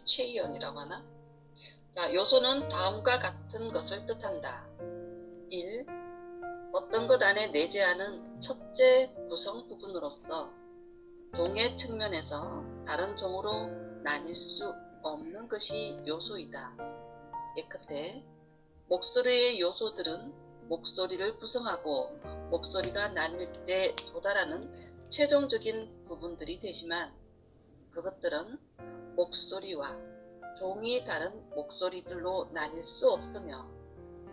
최이연이라고 하나? 자, 요소는 다음과 같은 것을 뜻한다. 1. 어떤 것 안에 내재하는 첫째 구성 부분으로서 종의 측면에서 다른 종으로 나뉠 수 없는 것이 요소이다. 예컨대 목소리의 요소들은 목소리를 구성하고 목소리가 나뉠 때 도달하는 최종적인 부분들이 되지만 그것들은 목소리와 종이 다른 목소리들로 나뉠 수 없으며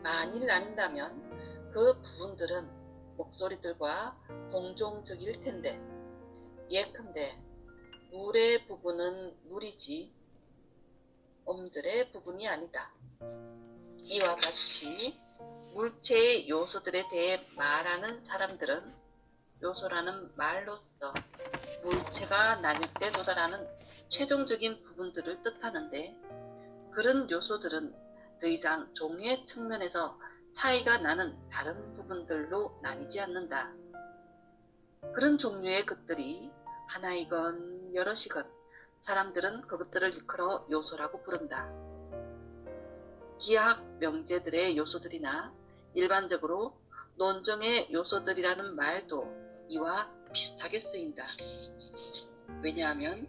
만일 나뉜다면 그 부분들은 목소리들과 동종적일 텐데 예컨대 물의 부분은 물이지 음절의 부분이 아니다. 이와 같이 물체의 요소들에 대해 말하는 사람들은 요소라는 말로써 물체가 나뉠 때 도달하는 최종적인 부분들을 뜻하는데 그런 요소들은 더 이상 종의 측면에서 차이가 나는 다른 부분들로 나뉘지 않는다. 그런 종류의 것들이 하나이건 여럿이건 사람들은 그것들을 일컬어 요소라고 부른다. 기하학 명제들의 요소들이나 일반적으로 논정의 요소들이라는 말도 이와 비슷하게 쓰인다. 왜냐하면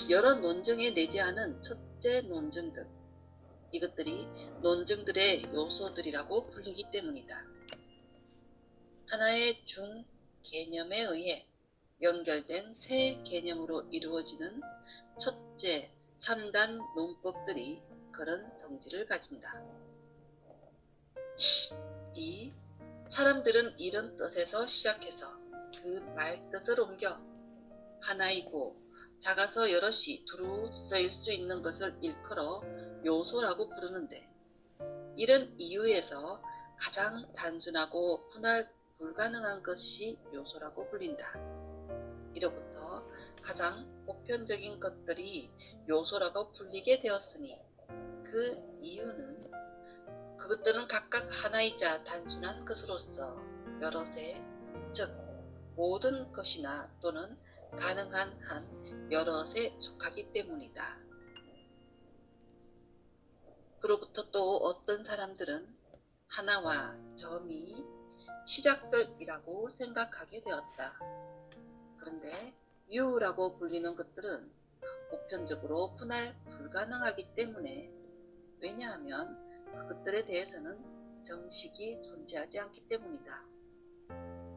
여러 논정에 내재하는 첫째 논정들, 이것들이 논정들의 요소들이라고 불리기 때문이다. 하나의 중 개념에 의해 연결된 세 개념으로 이루어지는 첫째 3단 논법들이 그런 성질을 가진다. 2. 사람들은 이런 뜻에서 시작해서 그 말뜻을 옮겨 하나이고 작아서 여럿이 두루 쓰일 수 있는 것을 일컬어 요소라고 부르는데 이런 이유에서 가장 단순하고 분할 불가능한 것이 요소라고 불린다. 이로부터 가장 보편적인 것들이 요소라고 불리게 되었으니 그 이유는 그것들은 각각 하나이자 단순한 것으로서 여럿의 즉 모든 것이나 또는 가능한 한 여럿에 속하기 때문이다. 그로부터 또 어떤 사람들은 하나와 점이 시작들이라고 생각하게 되었다. 그런데 유라고 불리는 것들은 보편적으로 분할 불가능하기 때문에 왜냐하면 그것들에 대해서는 정식이 존재하지 않기 때문이다.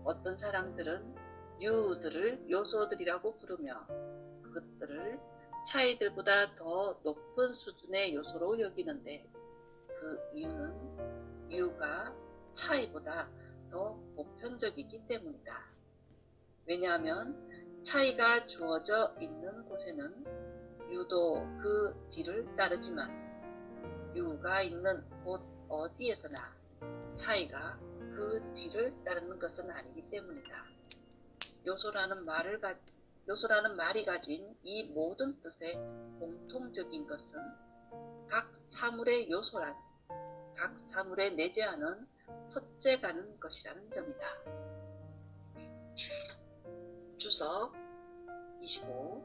어떤 사람들은 유들을 요소들이라고 부르며 그것들을 차이들보다 더 높은 수준의 요소로 여기는데 그 이유는 유가 차이보다 더 보편적이기 때문이다. 왜냐하면 차이가 주어져 있는 곳에는 유도 그 뒤를 따르지만 유가 있는 곳 어디에서나 차이가 그 뒤를 따르는 것은 아니기 때문이다. 요소라는 말이 가진 이 모든 뜻의 공통적인 것은 각 사물의 요소란 각 사물에 내재하는 첫째가는 것이라는 점이다. 주석 25.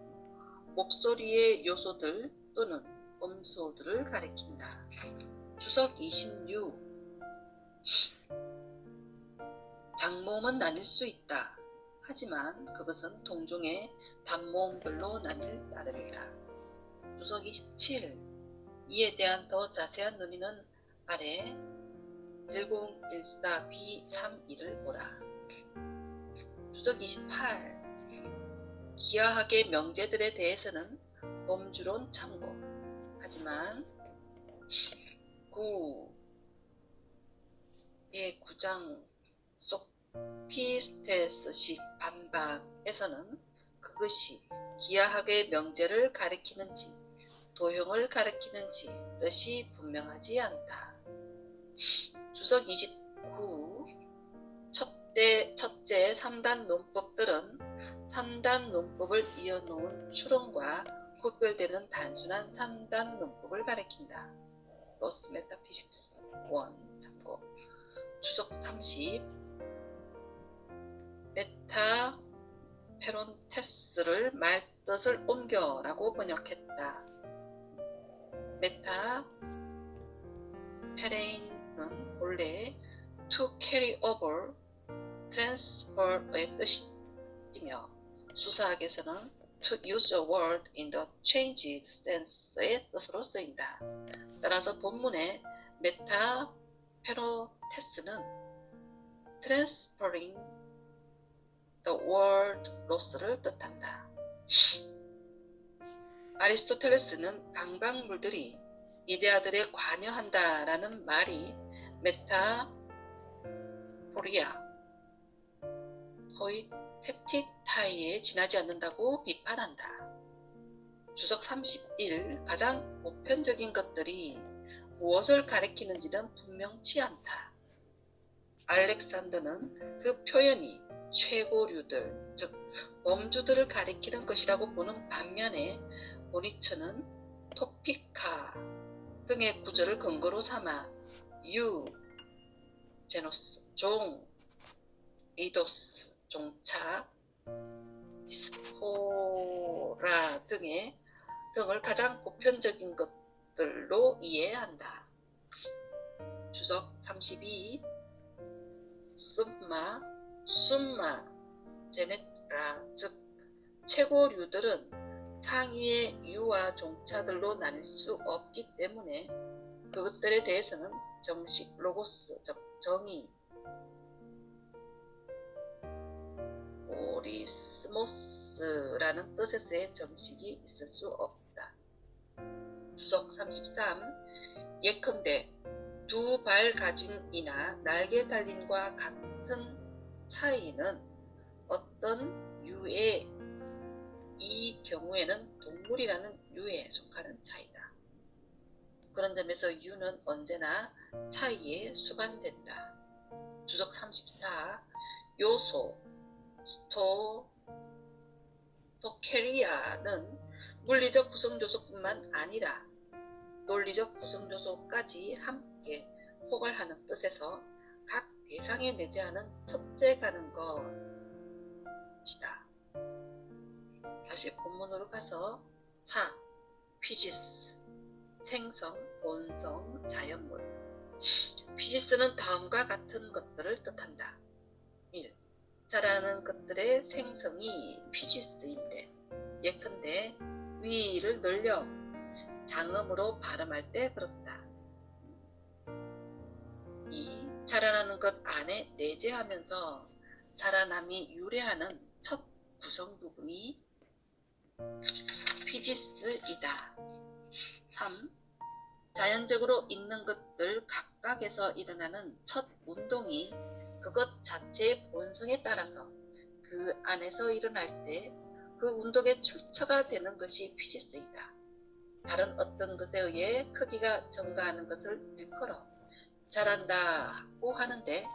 목소리의 요소들 또는 음소들을 가리킨다. 주석 26. 장모음은 나뉠 수 있다. 하지만 그것은 동종의 단모음들로 나뉠 따름이다. 주석 27. 이에 대한 더 자세한 논의는 아래 1014b32를 보라. 주석 28. 기하학의 명제들에 대해서는 범주론 참고. 하지만 9의 9장 속 피스테스식 반박에서는 그것이 기하학의 명제를 가리키는지 도형을 가리키는지 뜻이 분명하지 않다. 주석 29. 첫째 3단 논법들은 3단 논법을 이어놓은 추론과 구별되는 단순한 3단 논법을 가리킨다. 로스 메타피식스 1 참고. 주석 30. 메타 페론테스를 말뜻을 옮겨라고 번역했다. 메타 페레인은 본래 to carry over, transfer의 뜻이며 수사학에서는 to use a word in the changed sense의 뜻으로 쓰인다. 따라서 본문의 메타 페로테스는 transferring the word loss를 뜻한다. 아리스토텔레스는 강박물들이 이데아들에 관여한다 라는 말이 메타포리아 포이테티타이에 지나지 않는다고 비판한다. 주석 31. 가장 보편적인 것들이 무엇을 가리키는지는 분명치 않다. 알렉산더는 그 표현이 최고류들, 즉 범주들을 가리키는 것이라고 보는 반면에 모니처는 토피카 등의 구절을 근거로 삼아 유, 제노스, 종, 이도스, 종차, 디스포라 등을 가장 보편적인 것들로 이해한다. 주석 32. 숨마, 제네라, 즉 최고류들은 상위의 유와 종차들로 나눌 수 없기 때문에 그것들에 대해서는 정식 로고스, 즉 정의, 오리스모스라는 뜻에서의 정식이 있을 수 없다. 주석 33. 예컨대 두 발 가진 이나 날개 달린과 같은 차이는 어떤 유의 이 경우에는 동물이라는 유에 속하는 차이다. 그런 점에서 유는 언제나 차이에 수반된다. 주석 34. 요소, 스토케리아는 물리적 구성요소뿐만 아니라 논리적 구성요소까지 함께 포괄하는 뜻에서 각 대상에 내재하는 첫째 가는 것이다. 다시 본문으로 가서 4. 피지스, 생성, 본성, 자연물. 피지스는 다음과 같은 것들을 뜻한다. 1. 자라는 것들의 생성이 피지스인데 예컨대 위를 늘려 장음으로 발음할 때 그렇다. 2. 자라나는 것 안에 내재하면서 자라남이 유래하는 첫 구성 부분이 피지스이다. 3. 자연적으로 있는 것들 각각에서 일어나는 첫 운동이 그것 자체의 본성에 따라서 그 안에서 일어날 때 그 운동의 출처가 되는 것이 피지스이다. 다른 어떤 것에 의해 크기가 증가하는 것을 일컬어 자란다고 하는데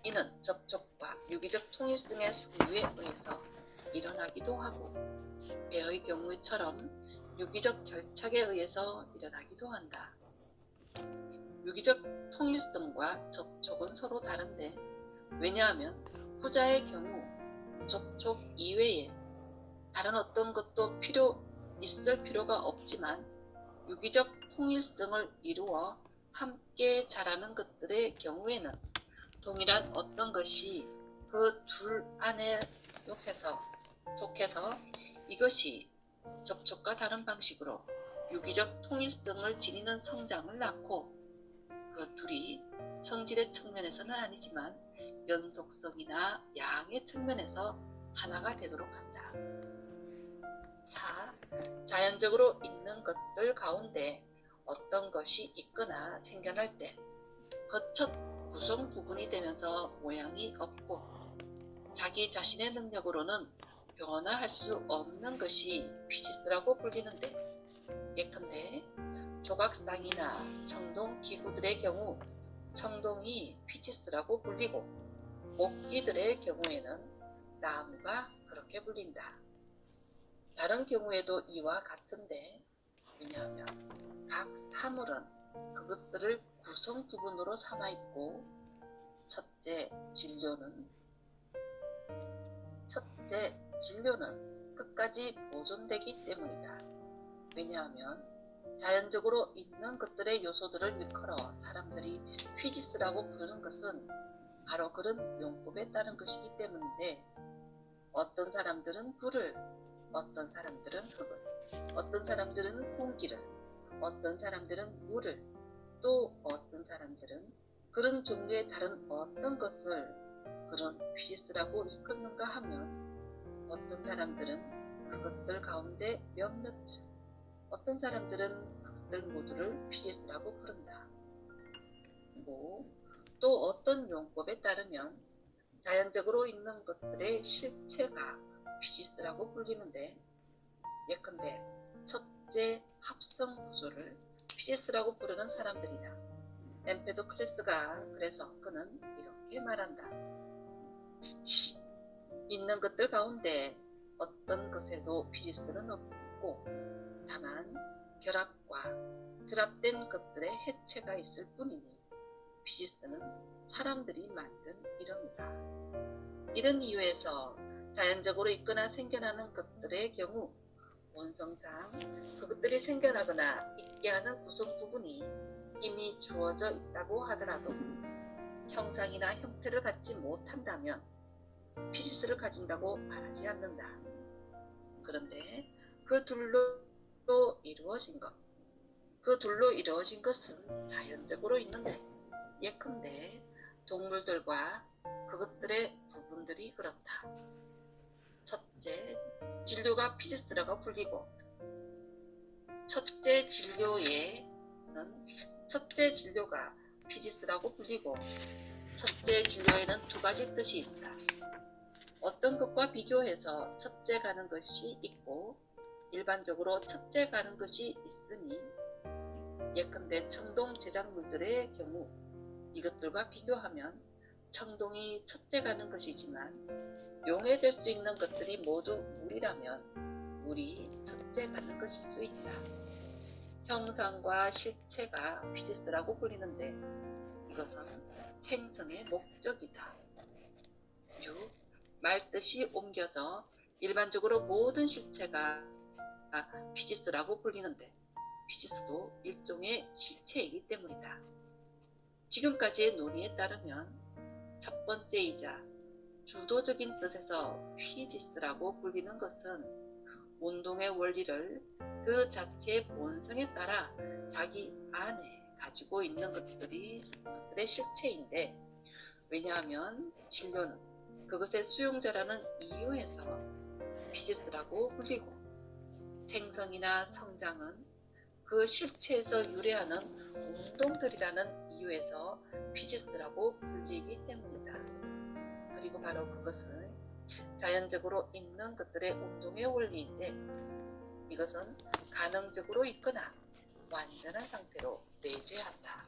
이는 접촉과 유기적 통일성의 소유에 의해서 일어나기도 하고 배의 경우처럼 유기적 결착에 의해서 일어나기도 한다. 유기적 통일성과 접촉은 서로 다른데 왜냐하면 후자의 경우 접촉 이외에 다른 어떤 것도 있을 필요가 없지만 유기적 통일성을 이루어 함께 자라는 것들의 경우에는 동일한 어떤 것이 그 둘 안에 속해서 이것이 접촉과 다른 방식으로 유기적 통일성을 지니는 성장을 낳고 그 둘이 성질의 측면에서는 아니지만 연속성이나 양의 측면에서 하나가 되도록 한다. 4. 자연적으로 있는 것들 가운데 어떤 것이 있거나 생겨날 때 그 첫 구성 부분이 되면서 모양이 없고 자기 자신의 능력으로는 변화할 수 없는 것이 피지스라고 불리는데 예컨대 조각상이나 청동 기구들의 경우 청동이 피지스라고 불리고 목기들의 경우에는 나무가 그렇게 불린다. 다른 경우에도 이와 같은데 왜냐하면 각 사물은 그것들을 구성 부분으로 삼아 있고 첫째 진료는 끝까지 보존되기 때문이다. 왜냐하면 자연적으로 있는 것들의 요소들을 일컬어 사람들이 퀴지스라고 부르는 것은 바로 그런 용법에 따른 것이기 때문인데, 어떤 사람들은 불을, 어떤 사람들은 흙을, 어떤 사람들은 공기를, 어떤 사람들은 물을, 또 어떤 사람들은 그런 종류의 다른 어떤 것을 그런 퀴지스라고 일컫는가 하면, 어떤 사람들은 그것들 가운데 몇몇을, 어떤 사람들은 그것들 모두를 퀴지스라고 부른다. 또 어떤 용법에 따르면 자연적으로 있는 것들의 실체가 퀴지스라고 불리는데, 예컨대 첫째 합성 구조를 퀴지스라고 부르는 사람들이다. 엠페도클레스가 그래서 그는 이렇게 말한다. 있는 것들 가운데 어떤 것에도 퀴지스는 없고 다만 결합된 것들의 해체가 있을 뿐이니 퀴지스는 사람들이 만든 이름이다. 이런 이유에서 자연적으로 있거나 생겨나는 것들의 경우 본성상 그것들이 생겨나거나 있게 하는 구성 부분이 이미 주어져 있다고 하더라도 형상이나 형태를 갖지 못한다면 퀴지스를 가진다고 말하지 않는다. 그런데 그 둘로 이루어진 것은 자연적으로 있는데, 예컨대 동물들과 그것들의 부분들이 그렇다. 첫째, 진료가 퀴지스라고 불리고, 첫째 진료가 퀴지스라고 불리고, 첫째 진료에는 두 가지 뜻이 있다. 어떤 것과 비교해서 첫째 가는 것이 있고 일반적으로 첫째 가는 것이 있으니, 예컨대 청동 제작물들의 경우 이것들과 비교하면 청동이 첫째 가는 것이지만 용해될 수 있는 것들이 모두 물이라면 물이 첫째 가는 것일 수 있다. 형상과 실체가 퀴지스라고 불리는데 이것은 생성의 목적이다. 6. 말뜻이 옮겨져 일반적으로 모든 실체가 퀴지스라고 불리는데 퀴지스도 일종의 실체이기 때문이다. 지금까지의 논의에 따르면 첫 번째이자 주도적인 뜻에서 퀴지스라고 불리는 것은 운동의 원리를 그 자체의 본성에 따라 자기 안에 가지고 있는 것들의 실체인데, 왜냐하면 진료는 그것의 수용자라는 이유에서 퀴지스라고 불리고, 생성이나 성장은 그 실체에서 유래하는 운동들이라는 이유에서 퀴지스라고 불리기 때문이다. 그리고 바로 그것을 자연적으로 있는 것들의 운동의 원리인데, 이것은 가능적으로 있거나 완전한 상태로 내재한다.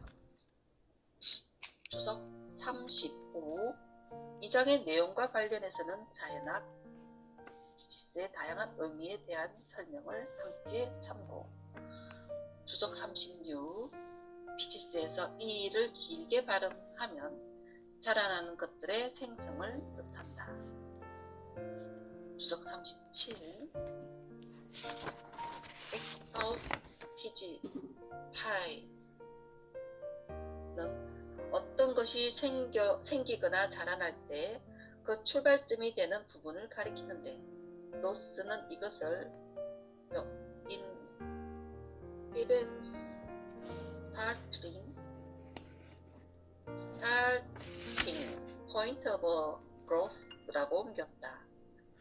주석 35. 이 장의 내용과 관련해서는 자연학 퀴지스의 다양한 의미에 대한 설명을 함께 참고. 주석 36. 퀴지스에서 이 일을 길게 발음하면 자라나는 것들의 생성을 뜻한다. 주석 37. 엑스타우피지타이는 어떤 것이 생기거나 자라날 때 그 출발점이 되는 부분을 가리키는데, 로스는 이것을 The Inherent Starting Point of Growth라고 옮겼다.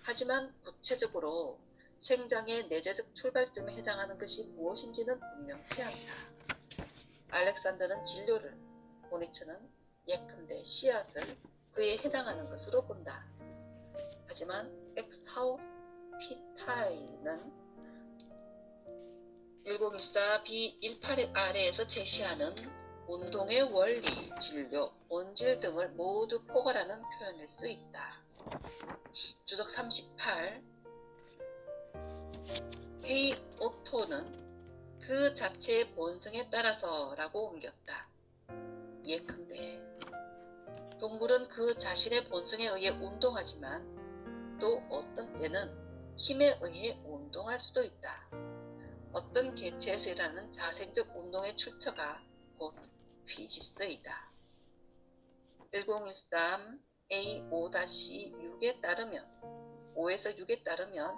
하지만 구체적으로 생장의 내재적 출발점에 해당하는 것이 무엇인지는 분명치 않다. 알렉산더는 진료를, 보니츠는 예컨대 씨앗을 그에 해당하는 것으로 본다. 하지만 엑스타우 피타이는 1014 B18아래에서 제시하는 운동의 원리, 진료, 본질 등을 모두 포괄하는 표현일 수 있다. 주석 38. 헤이 오토는 그 자체의 본성에 따라서 라고 옮겼다. 예컨대 동물은 그 자신의 본성에 의해 운동하지만 또 어떤 때는 힘에 의해 운동할 수도 있다. 어떤 개체에서 일어나는 자생적 운동의 출처가 곧 피지스이다. 1013 A5-6에 따르면 5에서 6에 따르면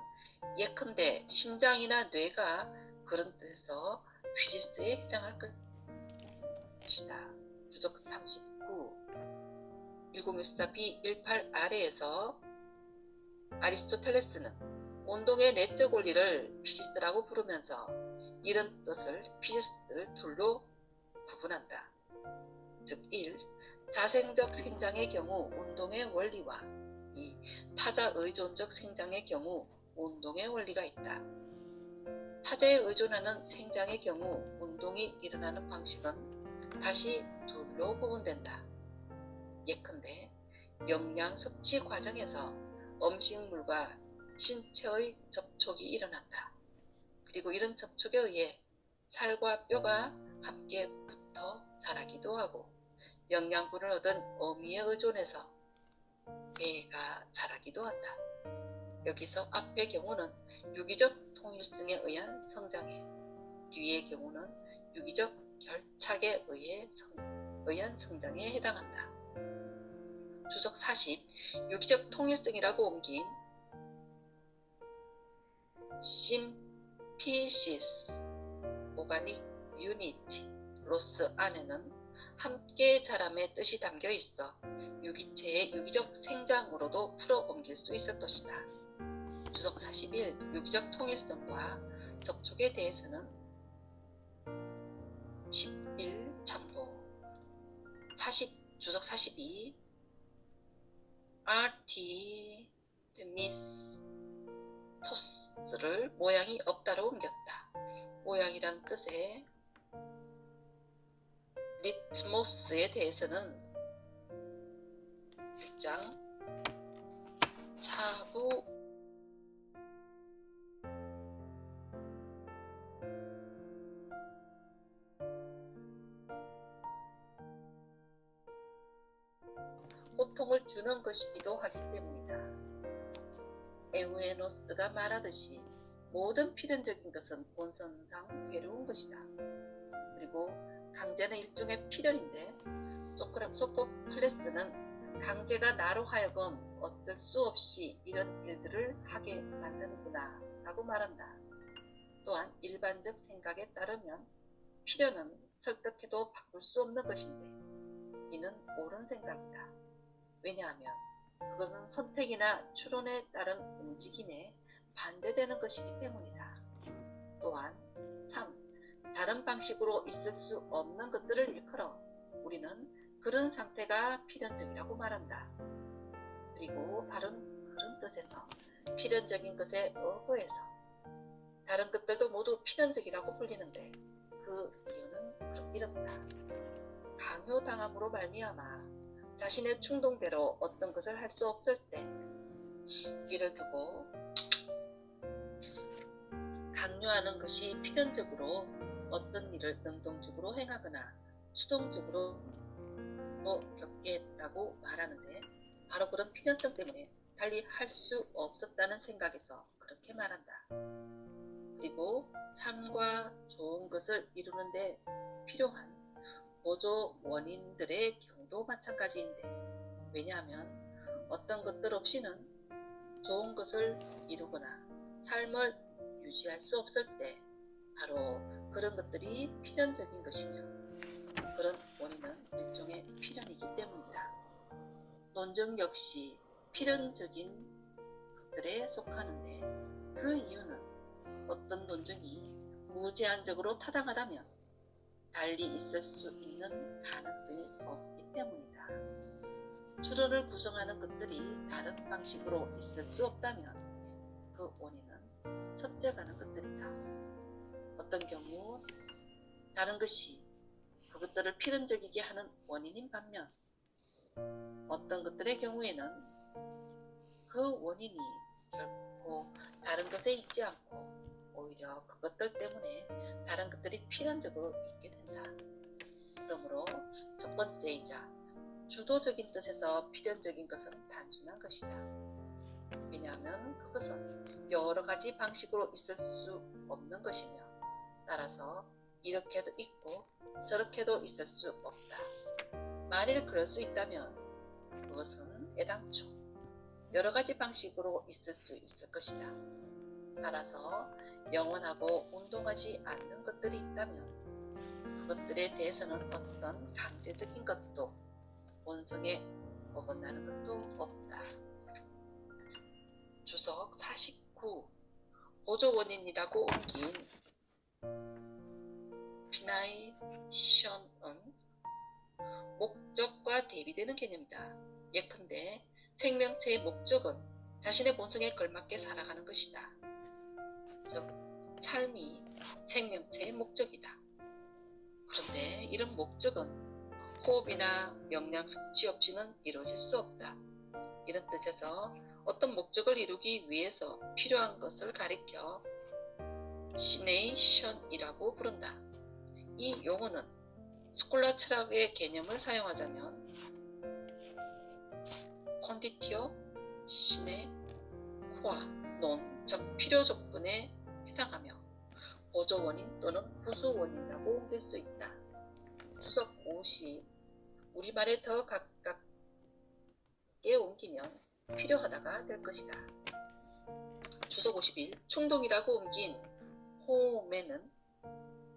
예컨대 심장이나 뇌가 그런 뜻에서 피지스에 해당할 것이다. 주석 39 1014 B18 아래에서 아리스토텔레스는 운동의 내적 원리를 피지스라고 부르면서 이런 뜻을 피지스를 둘로 구분한다. 즉 1. 자생적 생장의 경우 운동의 원리와 2. 타자 의존적 생장의 경우 운동의 원리가 있다. 타자에 의존하는 생장의 경우 운동이 일어나는 방식은 다시 둘로 구분된다. 예컨대 영양 섭취 과정에서 음식물과 신체의 접촉이 일어난다. 그리고 이런 접촉에 의해 살과 뼈가 함께 붙어 자라기도 하고 영양분을 얻은 어미에 의존해서 애가 자라기도 한다. 여기서 앞의 경우는 유기적 통일성에 의한 성장에, 뒤의 경우는 유기적 결착에 의한 성장에 해당한다. 주석 40 유기적 통일성이라고 옮긴 심피시스 오가닉 유니티 로스 안에는 함께 자람의 뜻이 담겨 있어 유기체의 유기적 생장으로도 풀어 옮길 수 있을 것이다. 주석 41 유기적 통일성과 접촉에 대해서는 11 참고. 주석 42 아르티미토스를 모양이 없다로 옮겼다. 모양이란 뜻의 리트모스에 대해서는 1장 4부 고통을 주는 것이기도 하기 때문이다. 에우에노스가 말하듯이 모든 필연적인 것은 본성상 괴로운 것이다. 그리고 강제는 일종의 필연인데 소포클레스는 강제가 나로 하여금 어쩔 수 없이 이런 일들을 하게 만드는구나 라고 말한다. 또한 일반적 생각에 따르면 필연은 설득해도 바꿀 수 없는 것인데 이는 옳은 생각이다. 왜냐하면 그것은 선택이나 추론에 따른 움직임에 반대되는 것이기 때문이다. 또한 3. 다른 방식으로 있을 수 없는 것들을 일컬어 우리는 그런 상태가 필연적이라고 말한다. 그리고 바른 그런 뜻에서 필연적인 것에 어거해서 다른 것들도 모두 필연적이라고 불리는데 그 이유는 이렇다. 강요당함으로 말미암아 자신의 충동대로 어떤 것을 할 수 없을 때 이를 두고 강요하는 것이 필연적으로 어떤 일을 능동적으로 행하거나 수동적으로 겪게 했다고 말하는데 바로 그런 필연성 때문에 달리 할 수 없었다는 생각에서 그렇게 말한다. 그리고 삶과 좋은 것을 이루는데 필요한 보조 원인들의 경우도 마찬가지인데 왜냐하면 어떤 것들 없이는 좋은 것을 이루거나 삶을 유지할 수 없을 때 바로 그런 것들이 필연적인 것이며 그런 원인은 일종의 필연이기 때문이다. 논증 역시 필연적인 것들에 속하는데 그 이유는 어떤 논증이 무제한적으로 타당하다면 달리 있을 수 있는 가능성이 없기 때문이다. 추론을 구성하는 것들이 다른 방식으로 있을 수 없다면 그 원인은 첫째가는 것들이다. 어떤 경우 다른 것이 그것들을 필연적이게 하는 원인인 반면 어떤 것들의 경우에는 그 원인이 결코 다른 것에 있지 않고 오히려 그것들 때문에 다른 것들이 필연적으로 있게 된다. 그러므로 첫 번째이자 주도적인 뜻에서 필연적인 것은 단순한 것이다. 왜냐하면 그것은 여러 가지 방식으로 있을 수 없는 것이며 따라서 이렇게도 있고 저렇게도 있을 수 없다. 만일 그럴 수 있다면 그것은 애당초 여러 가지 방식으로 있을 수 있을 것이다. 따라서 영원하고 운동하지 않는 것들이 있다면 그것들에 대해서는 어떤 강제적인 것도 원성에 어긋나는 것도 없다. 주석 49. 보조 원인이라고 옮긴 피나이션은 목적과 대비되는 개념이다. 예컨대 생명체의 목적은 자신의 본성에 걸맞게 살아가는 것이다. 즉, 삶이 생명체의 목적이다. 그런데 이런 목적은 호흡이나 영양 섭취 없이는 이루어질 수 없다. 이런 뜻에서 어떤 목적을 이루기 위해서 필요한 것을 가리켜 시네이션이라고 부른다. 이 용어는 스콜라 철학의 개념을 사용하자면 콘디티오 시네 쿠아 논, 즉 필요 조건에 해당하며 보조 원인 또는 부수 원인이라고 옮길 수 있다. 주석 50. 우리말에 더 가깝게 옮기면 필요하다가 될 것이다. 주석 51. 충동이라고 옮긴 호메는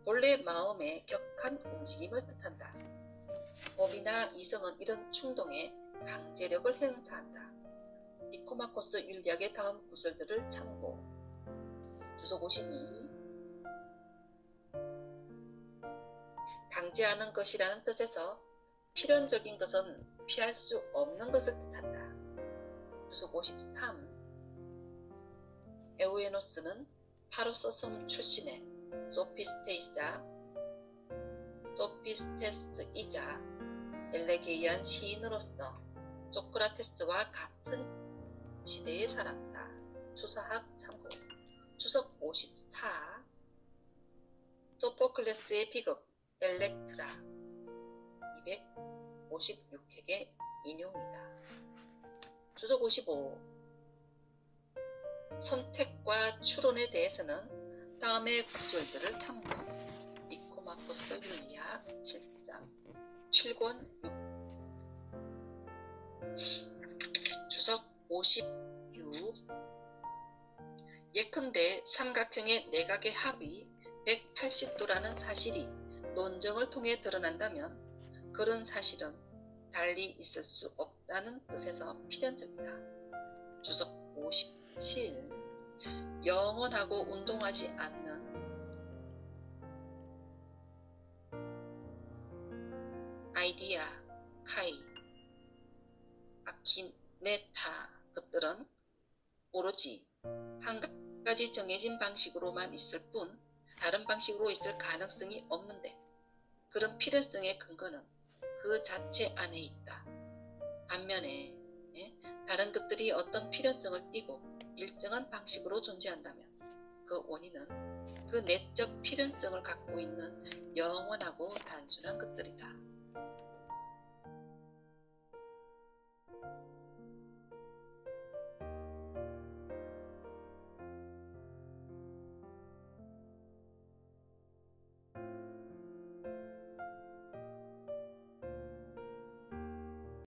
본래 마음의 격한 움직임을 뜻한다. 법이나 이성은 이런 충동에 강제력을 행사한다. 니코마코스 윤리학의 다음 구절들을 참고. 주석 52. 강제하는 것이라는 뜻에서 필연적인 것은 피할 수 없는 것을 뜻한다. 주석 53. 에우에노스는 파로소섬 출신의 소피스테스이자 엘레게이안 시인으로서 소크라테스와 같은 시대의 사람이다. 수사학 참고. 주석 54. 소포클레스의 비극 엘렉트라 256회의 인용이다. 주석 55. 선택과 추론에 대해서는 다음의 구절들을 참고. 니코마코스 윤리학 7장 7권 6. 주석 56. 예컨대 삼각형의 내각의 합이 180도라는 사실이 논증을 통해 드러난다면 그런 사실은 달리 있을 수 없다는 뜻에서 필연적이다. 주석 57. 영원하고 운동하지 않는 아이디아, 카이, 아키네타 것들은 오로지 한 가지 정해진 방식으로만 있을 뿐 다른 방식으로 있을 가능성이 없는데 그런 필연성의 근거는 그 자체 안에 있다. 반면에 다른 것들이 어떤 필연성을 띠고 일정한 방식으로 존재한다면 그 원인은 그 내적 필연성을 갖고 있는 영원하고 단순한 것들이다.